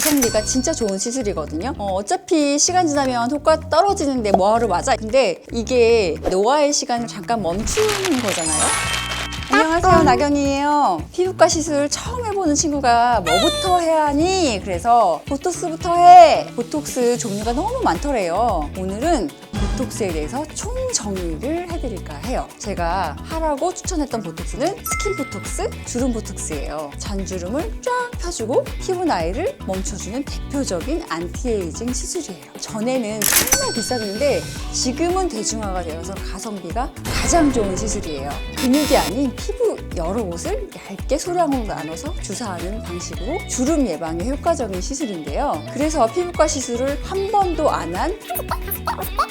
가성비가 진짜 좋은 시술이거든요. 어차피 시간 지나면 효과 떨어지는데 뭐하러 맞아? 근데 이게 노화의 시간을 잠깐 멈추는 거잖아요. 안녕하세요, 나경이에요. 피부과 시술 처음 해보는 친구가 뭐부터 해야 하니? 그래서 보톡스부터 해. 보톡스 종류가 너무 많더래요. 오늘은 보톡스에 대해서 총 정리를 해드릴까 해요. 제가 하라고 추천했던 보톡스는 스킨 보톡스, 주름 보톡스예요. 잔주름을 쫙 펴주고 피부 나이를 멈춰주는 대표적인 안티에이징 시술이에요. 전에는 정말 비쌌는데 지금은 대중화가 되어서 가성비가 가장 좋은 시술이에요. 근육이 아닌 피부 여러 곳을 얇게 소량으로 나눠서 주사하는 방식으로 주름 예방에 효과적인 시술인데요. 그래서 피부과 시술을 한 번도 안 한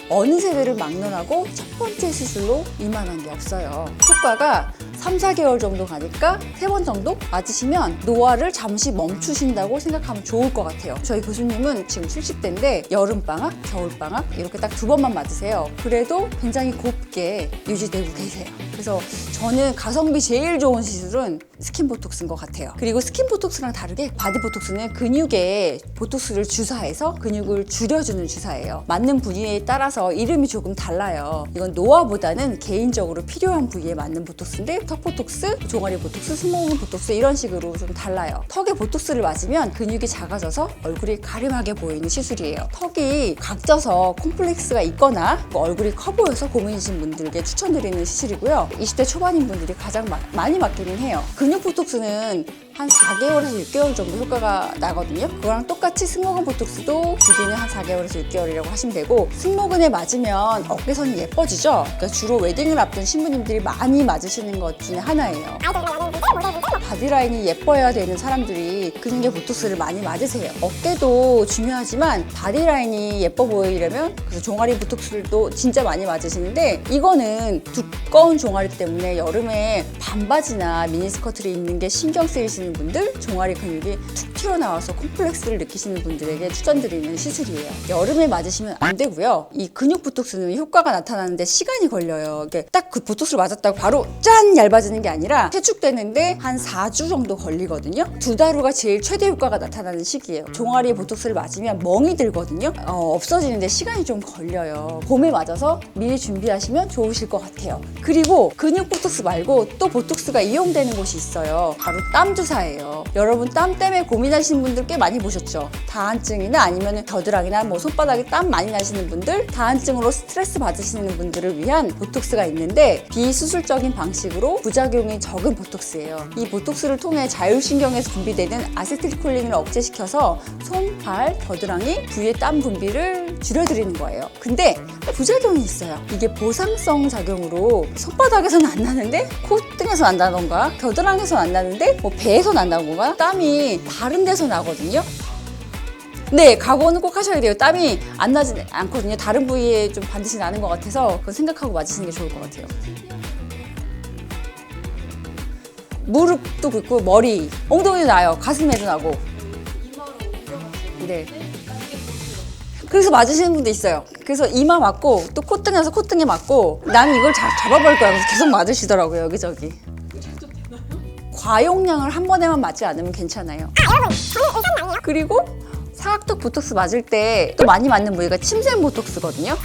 어느 세대를 막론하고 첫 번째 시술로 이만한 게 없어요. 효과가 3, 4개월 정도 가니까 3번 정도 맞으시면 노화를 잠시 멈추신다고 생각하면 좋을 것 같아요. 저희 교수님은 지금 70대인데 여름방학, 겨울방학 이렇게 딱 2번만 맞으세요. 그래도 굉장히 곱게 유지되고 계세요. 그래서 저는 가성비 제일 좋은 시술은 스킨 보톡스인 것 같아요. 그리고 스킨 보톡스랑 다르게 바디 보톡스는 근육에 보톡스를 주사해서 근육을 줄여주는 주사예요. 맞는 부위에 따라서 이름이 조금 달라요. 이건 노화보다는 개인적으로 필요한 부위에 맞는 보톡스인데 턱 보톡스, 종아리 보톡스, 승모근 보톡스 이런 식으로 좀 달라요. 턱에 보톡스를 맞으면 근육이 작아져서 얼굴이 가림하게 보이는 시술이에요. 턱이 각져서 콤플렉스가 있거나 얼굴이 커 보여서 고민이신 분들께 추천드리는 시술이고요. 20대 초반인 분들이 가장 많이 맞기는 해요. 근육 보톡스는 한 4개월에서 6개월 정도 효과가 나거든요. 그거랑 똑같이 승모근 보톡스도 주기는 한 4개월에서 6개월이라고 하시면 되고, 승모근에 맞으면 어깨선이 예뻐지죠. 그러니까 주로 웨딩을 앞둔 신부님들이 많이 맞으시는 것 중에 하나예요. 바디라인이 예뻐야 되는 사람들이 근육에 보톡스를 많이 맞으세요. 어깨도 중요하지만 바디라인이 예뻐 보이려면 그래서 종아리 보톡스를 또 진짜 많이 맞으시는데, 이거는 두꺼운 종아리 때문에 여름에 반바지나 미니스커트를 입는 게 신경 쓰이시는 분들, 종아리 근육이 툭 튀어나와서 콤플렉스를 느끼시는 분들에게 추천드리는 시술이에요. 여름에 맞으시면 안 되고요. 이 근육 보톡스는 효과가 나타나는데 시간이 걸려요. 딱 그 보톡스를 맞았다고 바로 짠 얇아지는 게 아니라 회축되는데 한 4주 정도 걸리거든요. 2달 후가 제일 최대 효과가 나타나는 시기예요. 종아리에 보톡스를 맞으면 멍이 들거든요. 없어지는데 시간이 좀 걸려요. 봄에 맞아서 미리 준비하시면 좋으실 것 같아요. 그리고 근육 보톡스 말고 또 보톡스가 이용되는 곳이 있어요. 바로 땀 주사예요. 여러분 땀 때문에 고민하시는 분들 꽤 많이 보셨죠? 다한증이나 아니면 겨드랑이나 손바닥에 땀 많이 나시는 분들, 다한증으로 스트레스 받으시는 분들을 위한 보톡스가 있는데, 비수술적인 방식으로 부작용이 적은 보톡스예요. 이 보톡스를 통해 자율신경에서 분비되는 아세틸콜린을 억제시켜서 손, 발, 겨드랑이 부위의 땀 분비를 줄여드리는 거예요. 근데 부작용이 있어요. 이게 보상성 작용으로 손바닥에서는 안 나는데 콧등에서 난다던가 겨드랑이에서 안 나는데 배에서 난다던가 땀이 다른 데서 나거든요. 네, 각오는 꼭 하셔야 돼요. 땀이 안 나지 않거든요. 다른 부위에 좀 반드시 나는 것 같아서 그거 생각하고 맞으시는 게 좋을 것 같아요. 무릎도 긁고 머리, 엉덩이도 나요. 가슴에도 나고. 네. 그래서 맞으시는 분도 있어요. 그래서 이마 맞고 또 콧등에서 콧등에 맞고, 나는 이걸 잡아버릴 거야. 그래서 계속 맞으시더라고요, 여기저기. 과용량을 한 번에만 맞지 않으면 괜찮아요. 그리고 사각턱 보톡스 맞을 때 또 많이 맞는 부위가 침샘 보톡스거든요.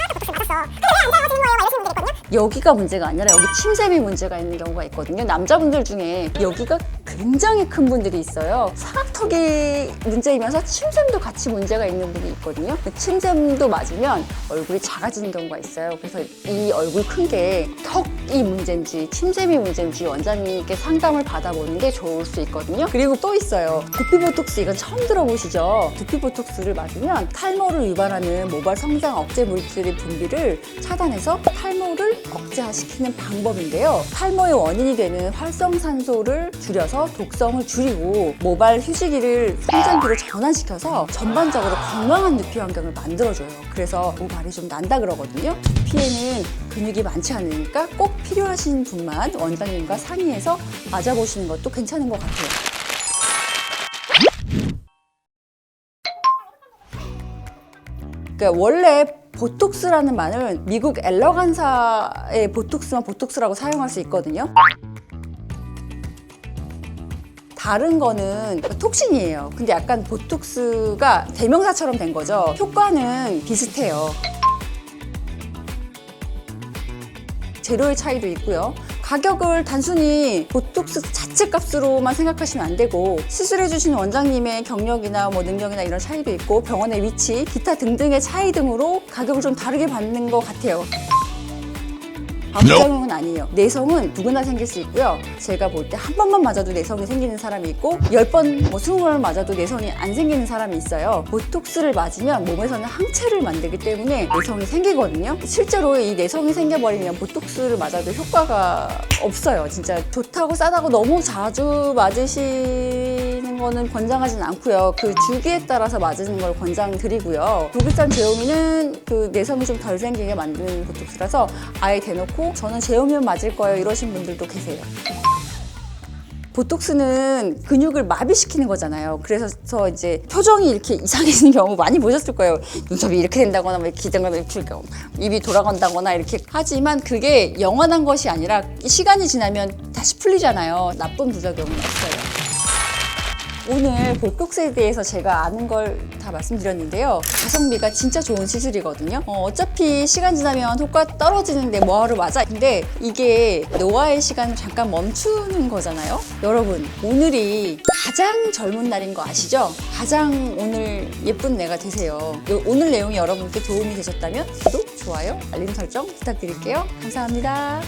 여기가 문제가 아니라 여기 침샘이 문제가 있는 경우가 있거든요. 남자분들 중에 여기가 굉장히 큰 분들이 있어요. 사각턱이 문제이면서 침샘도 같이 문제가 있는 분이 있거든요. 침샘도 맞으면 얼굴이 작아지는 경우가 있어요. 그래서 이 얼굴 큰 게 턱이 문제인지 침샘이 문제인지 원장님께 상담을 받아보는 게 좋을 수 있거든요. 그리고 또 있어요. 두피 보톡스, 이건 처음 들어보시죠? 두피 보톡스를 맞으면 탈모를 유발하는 모발 성장 억제 물질의 분비를 차단해서 탈모를 억제시키는 방법인데요. 탈모의 원인이 되는 활성산소를 줄여서 독성을 줄이고 모발 휴지기를 성장기로 전환시켜서 전반적으로 건강한 두피 환경을 만들어줘요. 그래서 모발이 좀 난다 그러거든요. 두피에는 근육이 많지 않으니까 꼭 필요하신 분만 원장님과 상의해서 맞아보시는 것도 괜찮은 것 같아요. 그러니까 원래 보톡스라는 말은 미국 엘러간사의 보톡스만 보톡스라고 사용할 수 있거든요. 바른 거는 톡신이에요. 근데 약간 보톡스가 대명사처럼 된 거죠. 효과는 비슷해요. 재료의 차이도 있고요. 가격을 단순히 보톡스 자체 값으로만 생각하시면 안 되고 시술해주신 원장님의 경력이나 뭐 능력이나 이런 차이도 있고 병원의 위치, 기타 등등의 차이 등으로 가격을 좀 다르게 받는 것 같아요. 부작용은 아니에요. 내성은 누구나 생길 수 있고요. 제가 볼 때 한 번만 맞아도 내성이 생기는 사람이 있고 10번, 20번 맞아도 내성이 안 생기는 사람이 있어요. 보톡스를 맞으면 몸에서는 항체를 만들기 때문에 내성이 생기거든요. 실제로 이 내성이 생겨버리면 보톡스를 맞아도 효과가 없어요. 진짜 좋다고 싸다고 너무 자주 맞으시는 거는 권장하진 않고요. 그 주기에 따라서 맞으는 걸 권장드리고요. 독일산 제오미는 그 내성이 좀 덜 생기게 만드는 보톡스라서 아예 대놓고 저는 제오미만 맞을 거예요 이러신 분들도 계세요. 보톡스는 근육을 마비시키는 거잖아요. 그래서 이제 표정이 이렇게 이상해지는 경우 많이 보셨을 거예요. 눈썹이 이렇게 된다거나 이렇게 기대거나 이렇게 입이 돌아간다거나 이렇게 하지만 그게 영원한 것이 아니라 시간이 지나면 다시 풀리잖아요. 나쁜 부작용은 없어요. 오늘 보톡스에 대해서 제가 아는 걸 다 말씀드렸는데요. 가성비가 진짜 좋은 시술이거든요. 어차피 시간 지나면 효과 떨어지는데 뭐하러 맞아? 근데 이게 노화의 시간을 잠깐 멈추는 거잖아요. 여러분, 오늘이 가장 젊은 날인 거 아시죠? 가장 오늘 예쁜 내가 되세요. 오늘 내용이 여러분께 도움이 되셨다면 구독, 좋아요, 알림 설정 부탁드릴게요. 감사합니다.